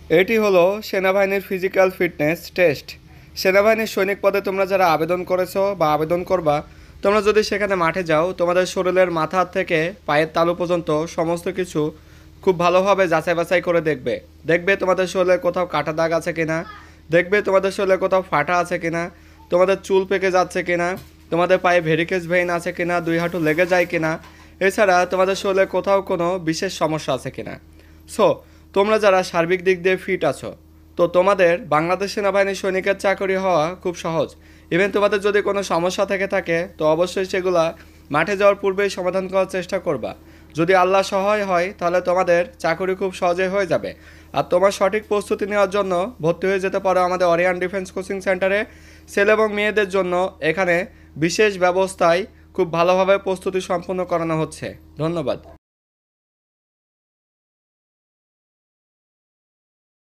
এটি হলো সেনাবাহিনীর ফিজিক্যাল ফিটনেস টেস্ট। সেনাবাহিনীর সৈনিক পদে তোমরা যারা আবেদন করেছো বা আবেদন করবা, তোমরা যদি সেখানে মাঠে যাও, তোমাদের শরীরের মাথা থেকে পায়ের তালু পর্যন্ত সমস্ত কিছু খুব ভালোভাবে যাচাই বাছাই করে দেখবে। দেখবে তোমাদের শরীরে কোথাও কাটা দাগ আছে কিনা, দেখবে তোমাদের শরীরে কোথাও ফাটা আছে কিনা, তোমাদের চুল পেকে যাচ্ছে কিনা, তোমাদের পায়ে ভেরিকেজ ভেইন আছে কিনা, দুই হাঁটু লেগে যায় কিনা, এছাড়া তোমাদের শরীরে কোথাও কোনো বিশেষ সমস্যা আছে কিনা। সো তোমরা যারা সার্বিক দিক দিয়ে ফিট আছো, তো তোমাদের বাংলাদেশ সেনাবাহিনীর সৈনিকের চাকরি হওয়া খুব সহজ। ইভেন তোমাদের যদি কোনো সমস্যা থেকে থাকে, তো অবশ্যই সেগুলা মাঠে যাওয়ার পূর্বেই সমাধান করার চেষ্টা করবা। যদি আল্লাহ সহায় হয়, তাহলে তোমাদের চাকরি খুব সহজে হয়ে যাবে। আর তোমার সঠিক প্রস্তুতি নেওয়ার জন্য ভর্তি হয়ে যেতে পারো আমাদের অরিয়ান ডিফেন্স কোচিং সেন্টারে। ছেলে এবং মেয়েদের জন্য এখানে বিশেষ ব্যবস্থায় খুব ভালোভাবে প্রস্তুতি সম্পন্ন করানো হচ্ছে। ধন্যবাদ।